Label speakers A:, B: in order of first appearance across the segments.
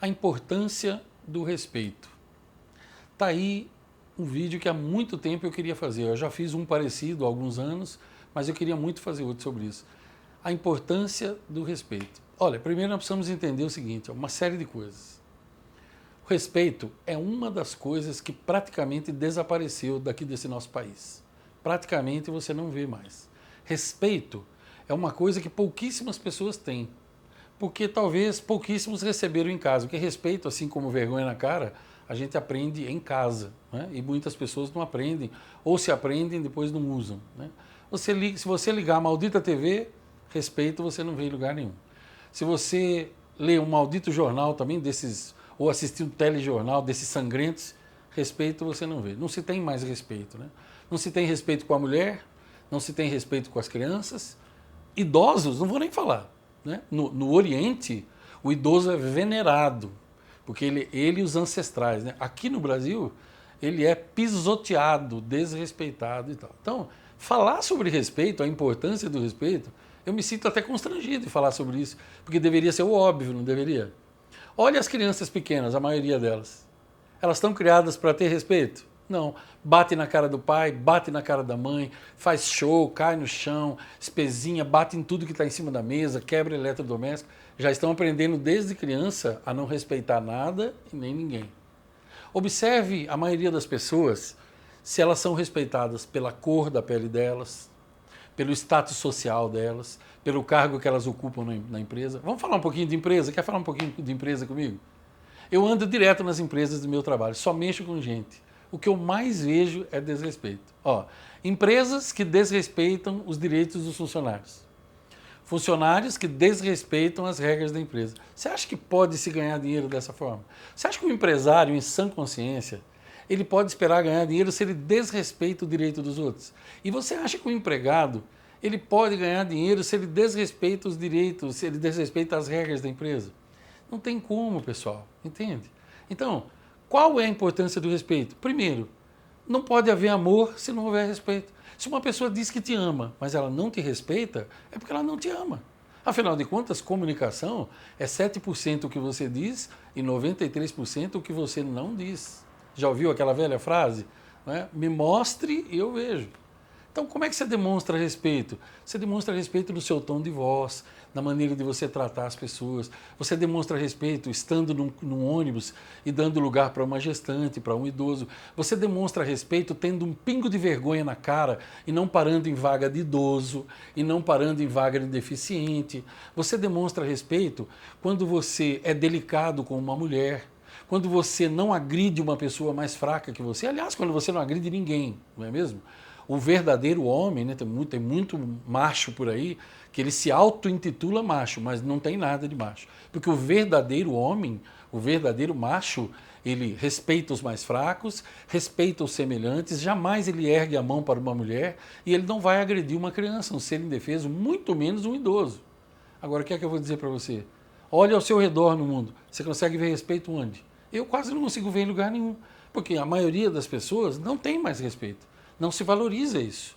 A: A importância do respeito. Está aí um vídeo que há muito tempo eu queria fazer. Eu já fiz um parecido há alguns anos, mas eu queria muito fazer outro sobre isso. A importância do respeito. Olha, primeiro nós precisamos entender o seguinte, uma série de coisas. O respeito é uma das coisas que praticamente desapareceu daqui desse nosso país. Praticamente você não vê mais. Respeito é uma coisa que pouquíssimas pessoas têm, porque talvez pouquíssimos receberam em casa. Porque respeito, assim como vergonha na cara, a gente aprende em casa, né? E muitas pessoas não aprendem, ou se aprendem depois não usam, né? Se você ligar a maldita TV, respeito você não vê em lugar nenhum. Se você ler um maldito jornal também desses, ou assistir um telejornal desses sangrentos, respeito você não vê. Não se tem mais respeito, né? Não se tem respeito com a mulher, não se tem respeito com as crianças. Idosos, não vou nem falar, né? No Oriente, o idoso é venerado, porque ele e os ancestrais, né? Aqui no Brasil, ele é pisoteado, desrespeitado e tal. Então, falar sobre respeito, a importância do respeito, eu me sinto até constrangido de falar sobre isso, porque deveria ser o óbvio, não deveria? Olha as crianças pequenas, a maioria delas. Elas estão criadas para ter respeito? Não. Bate na cara do pai, bate na cara da mãe, faz show, cai no chão, espezinha, bate em tudo que está em cima da mesa, quebra eletrodoméstico. Já estão aprendendo desde criança a não respeitar nada e nem ninguém. Observe a maioria das pessoas, se elas são respeitadas pela cor da pele delas, pelo status social delas, pelo cargo que elas ocupam na empresa. Vamos falar um pouquinho de empresa? Quer falar um pouquinho de empresa comigo? Eu ando direto nas empresas do meu trabalho, só mexo com gente. O que eu mais vejo é desrespeito. Ó, empresas que desrespeitam os direitos dos funcionários. Funcionários que desrespeitam as regras da empresa. Você acha que pode se ganhar dinheiro dessa forma? Você acha que um empresário em sã consciência, ele pode esperar ganhar dinheiro se ele desrespeita o direito dos outros? E você acha que um empregado, ele pode ganhar dinheiro se ele desrespeita os direitos, se ele desrespeita as regras da empresa? Não tem como, pessoal, entende? Então, qual é a importância do respeito? Primeiro, não pode haver amor se não houver respeito. Se uma pessoa diz que te ama, mas ela não te respeita, é porque ela não te ama. Afinal de contas, comunicação é 7% o que você diz e 93% o que você não diz. Já ouviu aquela velha frase? Né? Me mostre e eu vejo. Então, como é que você demonstra respeito? Você demonstra respeito no seu tom de voz, na maneira de você tratar as pessoas. Você demonstra respeito estando num ônibus e dando lugar para uma gestante, para um idoso. Você demonstra respeito tendo um pingo de vergonha na cara e não parando em vaga de idoso e não parando em vaga de deficiente. Você demonstra respeito quando você é delicado com uma mulher, quando você não agride uma pessoa mais fraca que você. Aliás, quando você não agride ninguém, não é mesmo? O verdadeiro homem, né, tem muito macho por aí, que ele se auto-intitula macho, mas não tem nada de macho. Porque o verdadeiro homem, o verdadeiro macho, ele respeita os mais fracos, respeita os semelhantes, jamais ele ergue a mão para uma mulher e ele não vai agredir uma criança, um ser indefeso, muito menos um idoso. Agora, o que é que eu vou dizer para você? Olhe ao seu redor no mundo, você consegue ver respeito onde? Eu quase não consigo ver em lugar nenhum, porque a maioria das pessoas não tem mais respeito. Não se valoriza isso.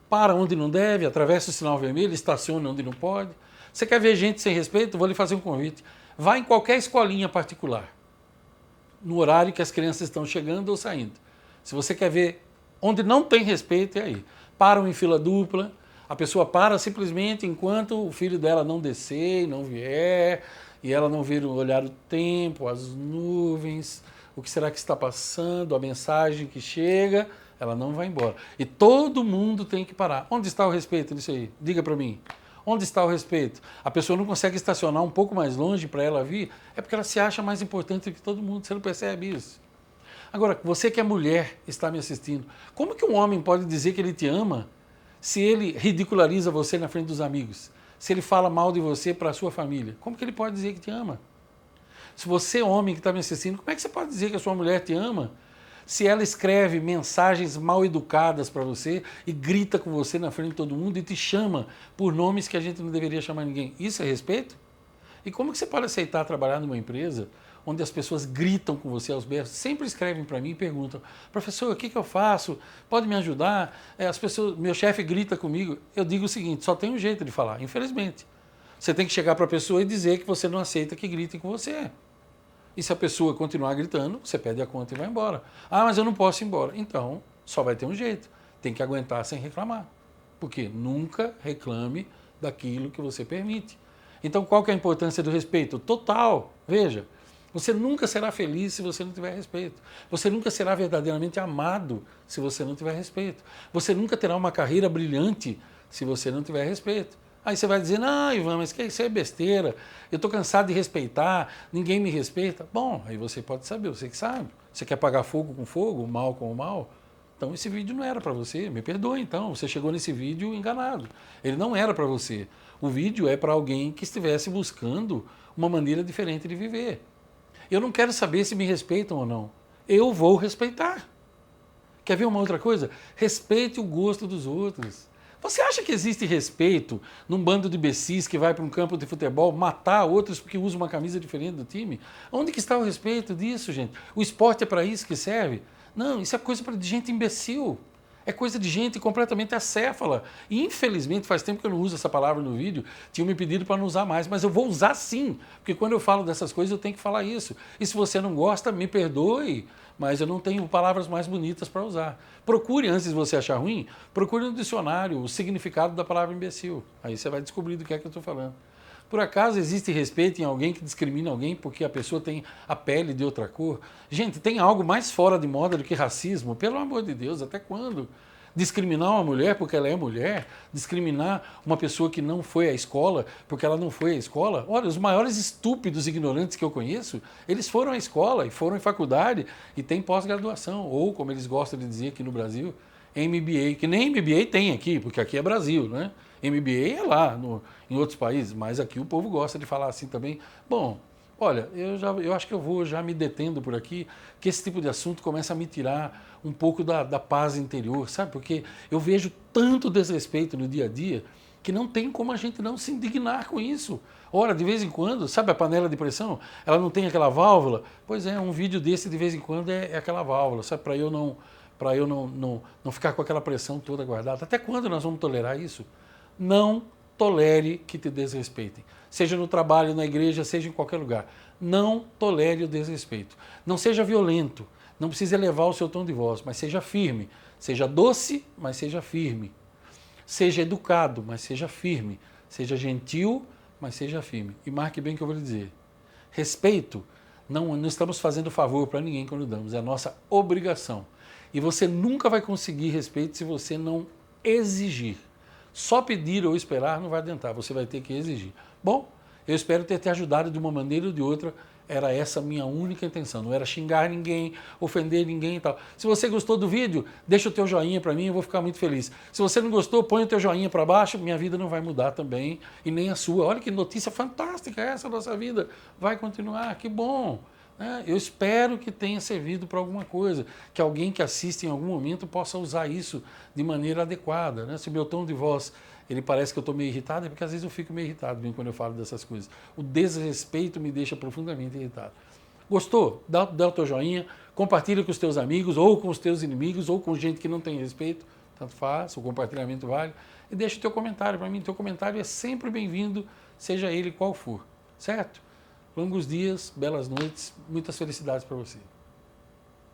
A: Para onde não deve, atravessa o sinal vermelho, estaciona onde não pode. Você quer ver gente sem respeito? Vou lhe fazer um convite. Vá em qualquer escolinha particular, no horário que as crianças estão chegando ou saindo. Se você quer ver onde não tem respeito, é aí. Param em fila dupla, a pessoa para simplesmente enquanto o filho dela não descer e não vier, e ela não vir olhar o tempo, as nuvens, o que será que está passando, a mensagem que chega, ela não vai embora. E todo mundo tem que parar. Onde está o respeito nisso aí? Diga para mim. Onde está o respeito? A pessoa não consegue estacionar um pouco mais longe para ela vir, é porque ela se acha mais importante que todo mundo. Você não percebe isso? Agora, você que é mulher, está me assistindo, como que um homem pode dizer que ele te ama se ele ridiculariza você na frente dos amigos? Se ele fala mal de você para a sua família? Como que ele pode dizer que te ama? Se você, homem que está me assistindo, como é que você pode dizer que a sua mulher te ama se ela escreve mensagens mal educadas para você e grita com você na frente de todo mundo e te chama por nomes que a gente não deveria chamar ninguém? Isso é respeito? E como que você pode aceitar trabalhar numa empresa onde as pessoas gritam com você aos berros? Sempre escrevem para mim e perguntam: professor, o que eu faço? Pode me ajudar? As pessoas, meu chefe grita comigo. Eu digo o seguinte: só tem um jeito de falar, infelizmente. Você tem que chegar para a pessoa e dizer que você não aceita que gritem com você. E se a pessoa continuar gritando, você pede a conta e vai embora. Ah, mas eu não posso ir embora. Então, só vai ter um jeito. Tem que aguentar sem reclamar. Porque nunca reclame daquilo que você permite. Então, qual que é a importância do respeito? Total. Veja, você nunca será feliz se você não tiver respeito. Você nunca será verdadeiramente amado se você não tiver respeito. Você nunca terá uma carreira brilhante se você não tiver respeito. Aí você vai dizer, não, Ivan, mas isso é besteira, eu estou cansado de respeitar, ninguém me respeita. Bom, aí você pode saber, você que sabe. Você quer pagar fogo com fogo, mal com o mal? Então esse vídeo não era para você, me perdoe então, você chegou nesse vídeo enganado. Ele não era para você. O vídeo é para alguém que estivesse buscando uma maneira diferente de viver. Eu não quero saber se me respeitam ou não. Eu vou respeitar. Quer ver uma outra coisa? Respeite o gosto dos outros. Você acha que existe respeito num bando de imbecis que vai para um campo de futebol matar outros porque usa uma camisa diferente do time? Onde que está o respeito disso, gente? O esporte é para isso que serve? Não, isso é coisa de gente imbecil. É coisa de gente completamente acéfala. E infelizmente, faz tempo que eu não uso essa palavra no vídeo, tinham me pedido para não usar mais, mas eu vou usar sim, porque quando eu falo dessas coisas eu tenho que falar isso. E se você não gosta, me perdoe, mas eu não tenho palavras mais bonitas para usar. Procure, antes de você achar ruim, procure no dicionário o significado da palavra imbecil. Aí você vai descobrir do que é que eu estou falando. Por acaso existe respeito em alguém que discrimina alguém porque a pessoa tem a pele de outra cor? Gente, tem algo mais fora de moda do que racismo? Pelo amor de Deus, até quando? Discriminar uma mulher porque ela é mulher? Discriminar uma pessoa que não foi à escola porque ela não foi à escola? Olha, os maiores estúpidos ignorantes que eu conheço, eles foram à escola e foram em faculdade e têm pós-graduação, ou como eles gostam de dizer aqui no Brasil, MBA, que nem MBA tem aqui, porque aqui é Brasil, né? MBA é lá em outros países, mas aqui o povo gosta de falar assim também. Bom, olha, eu acho que eu vou já me detendo por aqui, que esse tipo de assunto começa a me tirar um pouco da paz interior, sabe? Porque eu vejo tanto desrespeito no dia a dia que não tem como a gente não se indignar com isso. Ora, de vez em quando, sabe a panela de pressão? Ela não tem aquela válvula? Pois é, um vídeo desse de vez em quando é aquela válvula, sabe? Para eu não ficar com aquela pressão toda guardada. Até quando nós vamos tolerar isso? Não tolere que te desrespeitem. Seja no trabalho, na igreja, seja em qualquer lugar. Não tolere o desrespeito. Não seja violento. Não precisa elevar o seu tom de voz, mas seja firme. Seja doce, mas seja firme. Seja educado, mas seja firme. Seja gentil, mas seja firme. E marque bem o que eu vou lhe dizer. Respeito, não estamos fazendo favor para ninguém quando damos. É a nossa obrigação. E você nunca vai conseguir respeito se você não exigir. Só pedir ou esperar não vai adiantar, você vai ter que exigir. Bom, eu espero ter te ajudado de uma maneira ou de outra, era essa a minha única intenção, não era xingar ninguém, ofender ninguém e tal. Se você gostou do vídeo, deixa o teu joinha para mim, eu vou ficar muito feliz. Se você não gostou, põe o teu joinha para baixo, minha vida não vai mudar também, e nem a sua. Olha que notícia fantástica essa nossa vida, vai continuar, que bom. Eu espero que tenha servido para alguma coisa, que alguém que assiste em algum momento possa usar isso de maneira adequada. Se o meu tom de voz ele parece que eu estou meio irritado, é porque às vezes eu fico meio irritado mesmo quando eu falo dessas coisas. O desrespeito me deixa profundamente irritado. Gostou? Dá o teu joinha, compartilha com os teus amigos, ou com os teus inimigos, ou com gente que não tem respeito, tanto faz, o compartilhamento vale, e deixa o teu comentário para mim. Teu comentário é sempre bem-vindo, seja ele qual for, certo? Longos dias, belas noites, muitas felicidades para você.